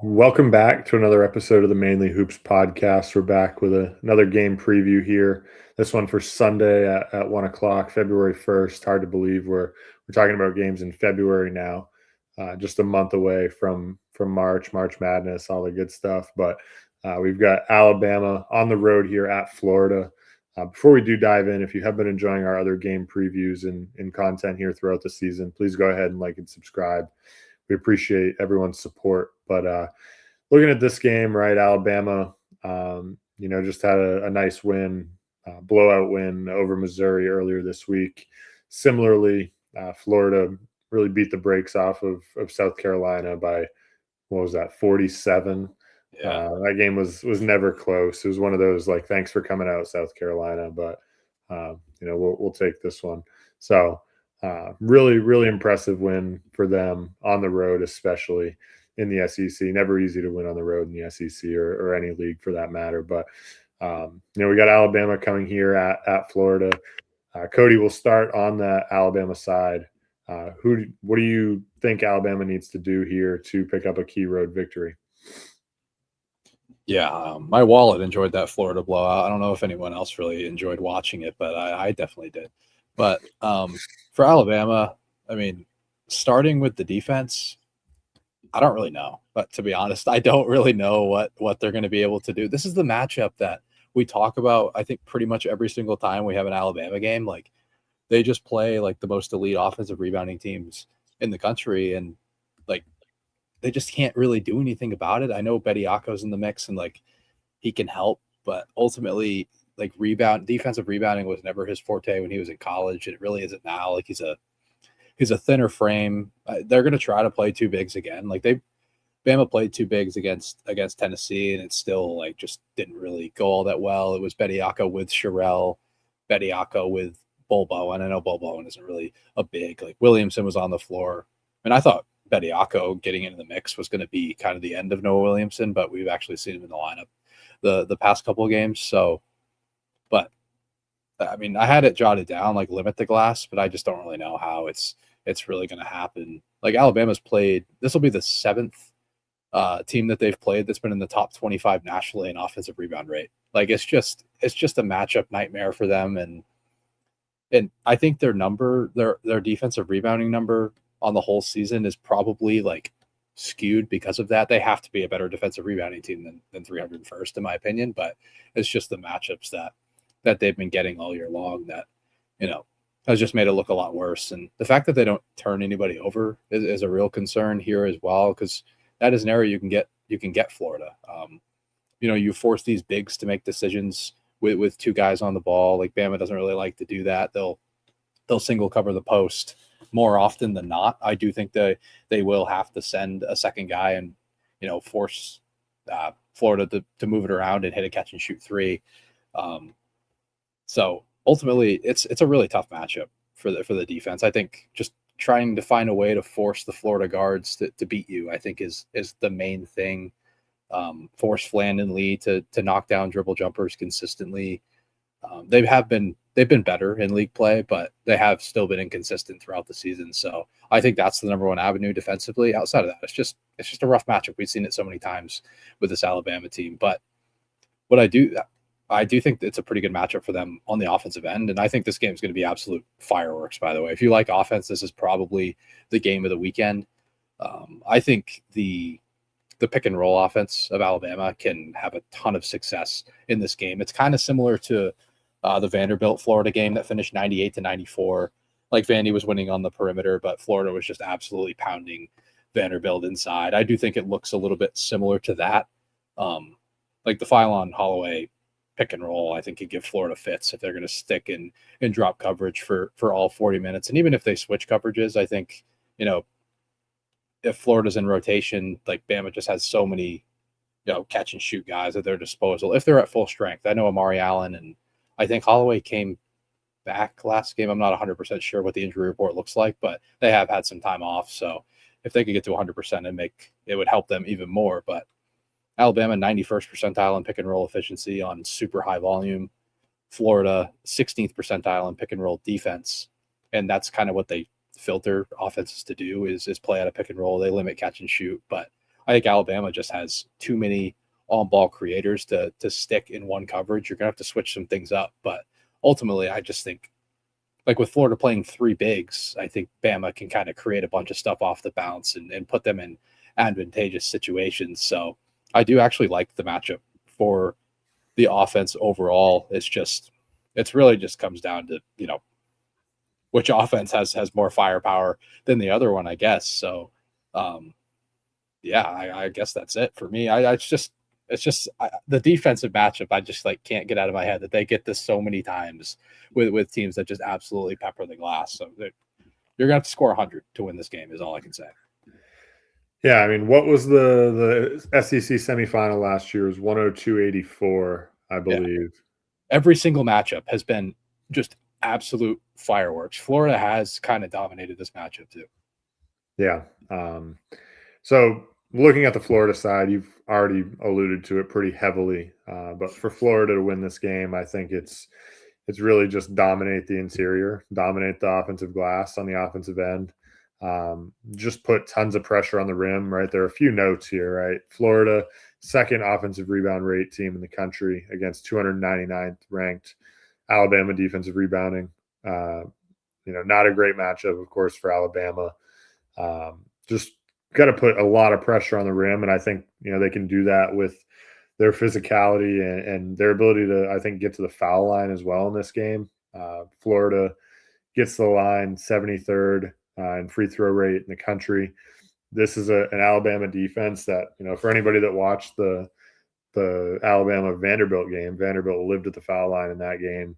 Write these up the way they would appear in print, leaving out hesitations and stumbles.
Welcome back to another episode of the Mainly Hoops podcast. We're back with another game preview here. This one for Sunday at 1 o'clock, February 1st. Hard to believe we're talking about games in February now, just a month away from March Madness, all the good stuff. But we've got Alabama on the road here at Florida. Before we do dive in, if you have been enjoying our other game previews and content here throughout the season, please go ahead and like and subscribe. We appreciate everyone's support. But looking at this game, right, Alabama, just had a nice win, blowout win over Missouri earlier this week. Similarly, Florida really beat the brakes off of South Carolina by, what was that, 47? Yeah. That game was never close. It was one of those like, thanks for coming out, South Carolina, but we'll take this one. So really, really impressive win for them on the road, especially in the SEC. Never easy to win on the road in the SEC or any league for that matter. But we got Alabama coming here at Florida. Cody, will start on the Alabama side. What do you think Alabama needs to do here to pick up a key road victory? Yeah, my wallet enjoyed that Florida blowout. I don't know if anyone else really enjoyed watching it, but I definitely did. But for Alabama, I mean, starting with the defense, I don't really know. But to be honest, I don't really know what they're going to be able to do. This is the matchup that we talk about, I think, pretty much every single time we have an Alabama game. Like, they just play like the most elite offensive rebounding teams in the country, and like they just can't really do anything about it. I know Bediako's in the mix and like he can help, but ultimately like defensive rebounding was never his forte when he was in college. It really isn't now. Like he's a thinner frame. They're going to try to play two bigs again. Like Bama played two bigs against Tennessee, and it still like just didn't really go all that well. It was Bediako with Sherelle, Bediako with Bull Bowen. I know Bull Bowen isn't really a big. Like Williamson was on the floor, and I thought Bediako getting into the mix was going to be kind of the end of Noah Williamson, but we've actually seen him in the lineup the past couple of games. So, but I mean, I had it jotted down like limit the glass, but I just don't really know how it's really going to happen. Like Alabama's played, this will be the seventh team that they've played that's been in the top 25 nationally in offensive rebound rate. Like it's just a matchup nightmare for them, and I think their defensive rebounding number on the whole season is probably like skewed because of that. They have to be a better defensive rebounding team than 301st, in my opinion. But it's just the matchups that they've been getting all year long that, has just made it look a lot worse. And the fact that they don't turn anybody over is a real concern here as well, because that is an area you can get Florida. You force these bigs to make decisions with two guys on the ball. Like Bama doesn't really like to do that. They'll single cover the post more often than not. I do think they will have to send a second guy and, force Florida to move it around and hit a catch and shoot three. So ultimately it's a really tough matchup for the defense. I think just trying to find a way to force the Florida guards to beat you, I think is the main thing. Force Flan and Lee to knock down dribble jumpers consistently. They've been better in league play, but they have still been inconsistent throughout the season. So I think that's the number one avenue defensively. Outside of that, it's just a rough matchup. We've seen it so many times with this Alabama team. But what I do think it's a pretty good matchup for them on the offensive end. And I think this game is going to be absolute fireworks, by the way. If you like offense, this is probably the game of the weekend. I think the pick and roll offense of Alabama can have a ton of success in this game. It's kind of similar to the Vanderbilt Florida game that finished 98-94. Like Vandy was winning on the perimeter, but Florida was just absolutely pounding Vanderbilt inside. I do think it looks a little bit similar to that. Like the Phylon Holloway pick and roll, I think could give Florida fits if they're going to stick and drop coverage for all 40 minutes. And even if they switch coverages, I think, if Florida's in rotation, like Bama just has so many, catch and shoot guys at their disposal. If they're at full strength, I know Amari Allen and I think Holloway came back last game. I'm not 100% sure what the injury report looks like, but they have had some time off. So if they could get to 100% it would help them even more. But Alabama 91st percentile in pick and roll efficiency on super high volume. Florida 16th percentile in pick and roll defense, and that's kind of what they filter offenses to do is play out a pick and roll. They limit catch and shoot, but I think Alabama just has too many on-ball creators to stick in one coverage. You're gonna have to switch some things up, but ultimately, I just think like with Florida playing three bigs, I think Bama can kind of create a bunch of stuff off the bounce and put them in advantageous situations. So I do actually like the matchup for the offense overall. It's really just comes down to, which offense has more firepower than the other one, I guess. So um yeah, I guess that's it for me. It's just the defensive matchup. I just like can't get out of my head that they get this so many times with teams that just absolutely pepper the glass. So you're gonna have to score 100 to win this game. Is all I can say. Yeah, I mean, what was the SEC semifinal last year? It was 102-84, I Yeah, believe. every single matchup has been just absolute fireworks. Florida has kind of dominated this matchup too. Yeah. So looking at the Florida side, you've already alluded to it pretty heavily. But for Florida to win this game, I think it's really just dominate the interior, dominate the offensive glass on the offensive end. Just put tons of pressure on the rim, right? There are a few notes here, right? Florida, second offensive rebound rate team in the country against 299th ranked Alabama defensive rebounding. Uh, not a great matchup, of course, for Alabama. Just got to put a lot of pressure on the rim, and I think they can do that with their physicality and their ability to, I think, get to the foul line as well in this game. Florida gets the line 73rd in free throw rate in the country. This is an Alabama defense that, for anybody that watched the Alabama Vanderbilt game, Vanderbilt lived at the foul line in that game.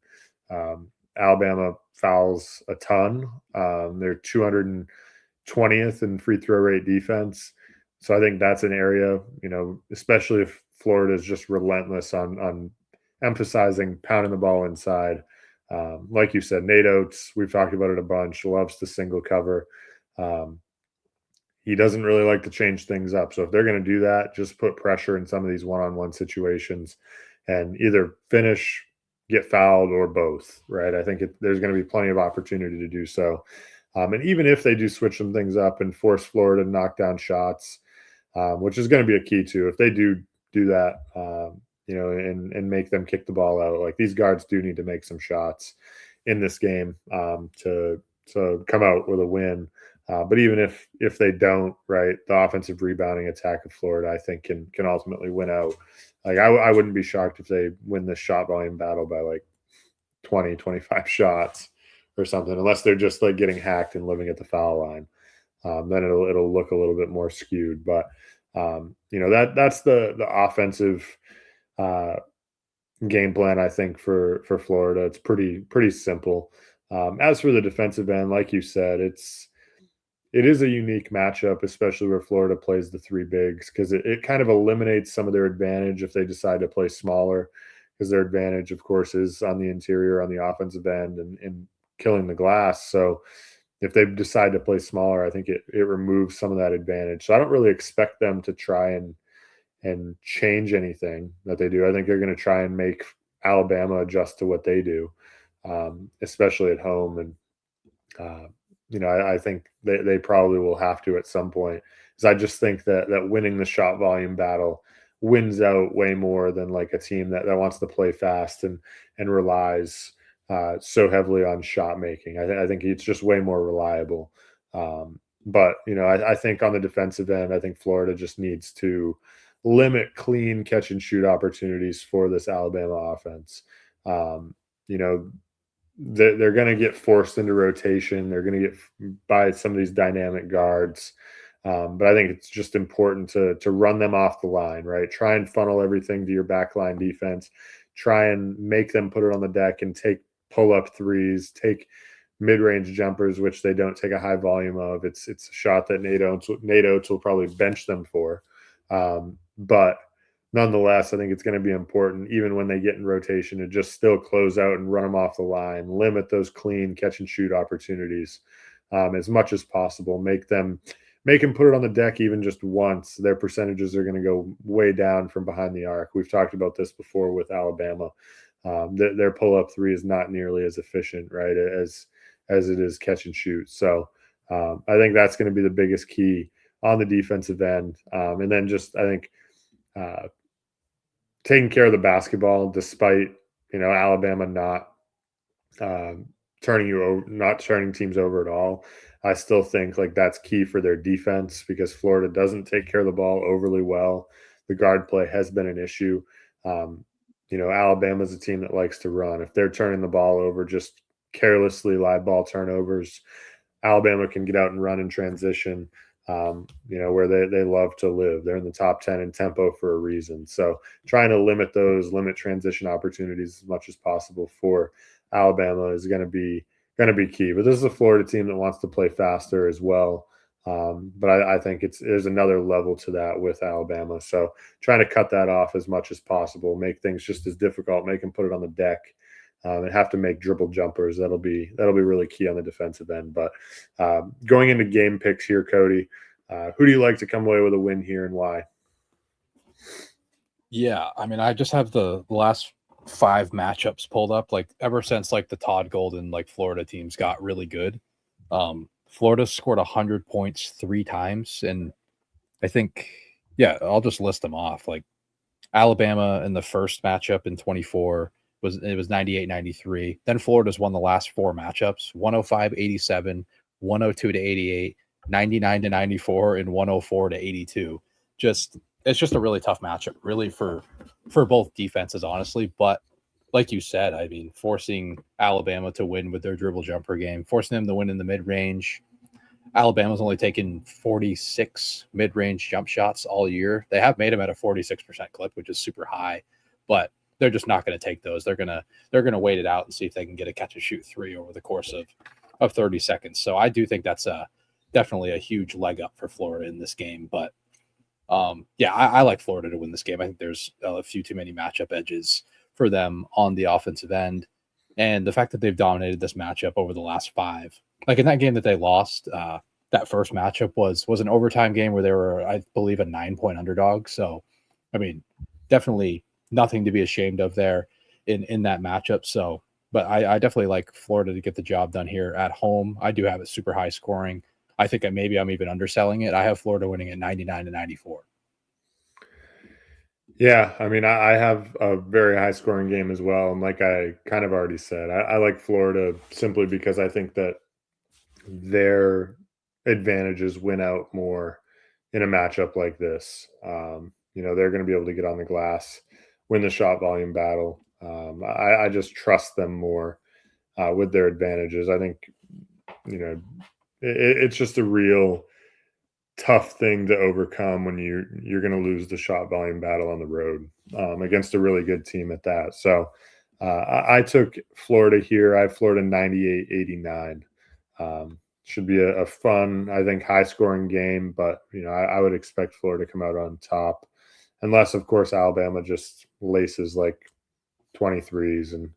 Alabama fouls a ton. They're 220th in free throw rate defense. So I think that's an area, especially if Florida is just relentless on emphasizing pounding the ball inside. Like you said, Nate Oates, we've talked about it a bunch, loves to single cover. Um, he doesn't really like to change things up. So if they're going to do that, just put pressure in some of these one-on-one situations and either finish, get fouled, or both, right? I think there's going to be plenty of opportunity to do so. And even if they do switch some things up and force Florida to knock down shots, which is going to be a key too, if they do that, and make them kick the ball out, like these guards do need to make some shots in this game to come out with a win. But even if they don't, right, the offensive rebounding attack of Florida, I think can ultimately win out. Like I wouldn't be shocked if they win this shot volume battle by like 20, 25 shots or something, unless they're just like getting hacked and living at the foul line. Then it'll look a little bit more skewed. But that's the offensive game plan, I think, for Florida. It's pretty simple. As for the defensive end, like you said, it is a unique matchup, especially where Florida plays the three bigs, because it kind of eliminates some of their advantage if they decide to play smaller, because their advantage, of course, is on the interior, on the offensive end, and killing the glass. So if they decide to play smaller, I think it removes some of that advantage. So I don't really expect them to try and change anything that they do. I think they're going to try and make Alabama adjust to what they do, especially at home. And I think they probably will have to at some point. Because I just think that winning the shot volume battle wins out way more than like a team that wants to play fast and relies so heavily on shot making. I think it's just way more reliable. But I think on the defensive end, I think Florida just needs to limit clean catch and shoot opportunities for this Alabama offense. Um, you know, they're going to get forced into rotation. They're going to get by some of these dynamic guards. But I think it's just important to run them off the line, right? Try and funnel everything to your backline defense. Try and make them put it on the deck and take pull-up threes, take mid-range jumpers, which they don't take a high volume of. It's a shot that Nate Oates will probably bench them for. But nonetheless, I think it's going to be important, even when they get in rotation, to just still close out and run them off the line, limit those clean catch and shoot opportunities as much as possible. Make them put it on the deck even just once. Their percentages are going to go way down from behind the arc. We've talked about this before with Alabama. Their pull-up three is not nearly as efficient, right, as it is catch and shoot. So I think that's going to be the biggest key on the defensive end. And then just, I think, taking care of the basketball, despite, Alabama not not turning teams over at all. I still think like that's key for their defense because Florida doesn't take care of the ball overly well. The guard play has been an issue. Alabama's a team that likes to run. If they're turning the ball over just carelessly, live ball turnovers, Alabama can get out and run in transition. Where they love to live. They're in the top 10 in tempo for a reason. So trying to limit transition opportunities as much as possible for Alabama is going to be key. But this is a Florida team that wants to play faster as well. But I think there's another level to that with Alabama. So trying to cut that off as much as possible, make things just as difficult, make them put it on the deck, and have to make dribble jumpers. That'll be really key on the defensive end. But going into game picks here, Cody, who do you like to come away with a win here and why? Yeah, I mean, I just have the last 5 matchups pulled up, like ever since like the Todd Golden like Florida teams got really good. Florida scored 100 points 3 times, and I think, yeah, I'll just list them off. Like Alabama in the first matchup in 24 was 98-93. Then Florida's won the last 4 matchups: 105-87, 102-88, 99-94, and 104-82. It's just a really tough matchup, really, for both defenses, honestly. But like you said, I mean, forcing Alabama to win with their dribble jumper game, forcing them to win in the mid-range. Alabama's only taken 46 mid-range jump shots all year. They have made them at a 46% clip, which is super high, but they're just not going to take those. They're gonna wait it out and see if they can get a catch and shoot 3 over the course of 30 seconds. So I do think that's definitely a huge leg up for Florida in this game. But I like Florida to win this game. I think there's a few too many matchup edges for them on the offensive end. And the fact that they've dominated this matchup over the last 5, like in that game that they lost, that first matchup was an overtime game where they were, I believe, a 9-point underdog. So, I mean, definitely nothing to be ashamed of there in that matchup. So, but I definitely like Florida to get the job done here at home. I do have it super high scoring. I think I'm even underselling it. I have Florida winning at 99-94. Yeah, I mean, I have a very high scoring game as well. And like I kind of already said, I like Florida simply because I think that their advantages win out more in a matchup like this. They're going to be able to get on the glass, win the shot volume battle. I just trust them more with their advantages. I think, it's just a real tough thing to overcome when you're going to lose the shot volume battle on the road against a really good team at that. So I took Florida here. I have Florida 98-89. Should be a fun, I think, high scoring game, but I would expect Florida to come out on top, unless of course Alabama just laces like 23s, and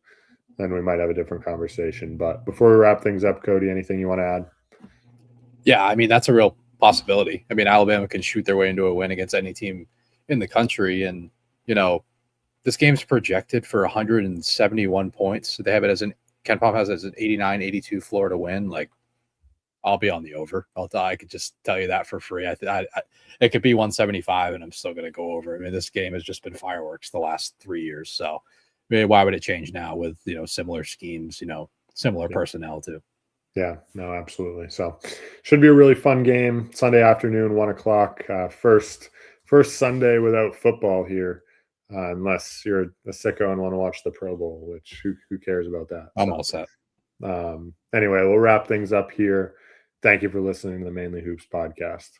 then we might have a different conversation. But before we wrap things up, Cody, anything you want to add? Yeah, I mean, that's a real possibility. I mean, Alabama can shoot their way into a win against any team in the country. And, this game's projected for 171 points. So they have it as Ken Pom has it as an 89-82 Florida win. Like, I'll be on the over. I could just tell you that for free. It could be 175 and I'm still going to go over. I mean, this game has just been fireworks the last 3 years. So, I mean, why would it change now with, similar schemes, similar personnel too? Yeah, no, absolutely. So should be a really fun game. Sunday afternoon, 1:00. First Sunday without football here, unless you're a sicko and want to watch the Pro Bowl, which who cares about that? I'm all set. Anyway, we'll wrap things up here. Thank you for listening to the Mainly Hoops podcast.